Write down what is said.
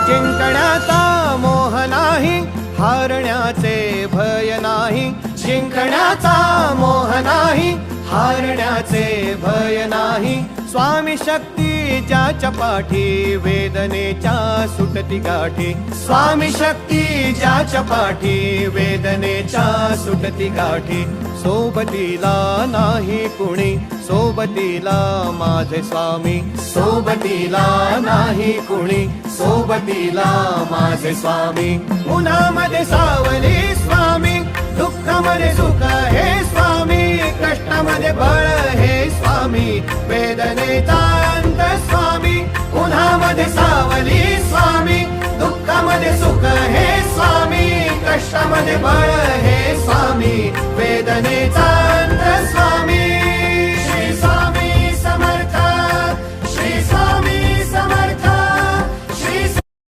जिंकण्याचा मोह नाही, हारण्याचे भय नाही. जिंकण्याचा मोह नाही, हारण्याचे भय नाही. स्वामी शक्ती ज्याच्या पाठी, वेदनेच्या सुटती गाठी. स्वामी शक्ती ज्याच्या पाठी, वेदनेच्या सुटती गाठी. सोबतीला नाही कुणी, सोबतीला माझे स्वामी. सोबतीला नाही कुणी, सोबतीला माझे स्वामी. उन्हामध्ये सावली स्वामी, दुःखामध्ये सुख हे स्वामी. कष्टामध्ये बळ हे स्वामी, वेदनेचा अंत स्वामी. उन्हामध्ये सावली स्वामी,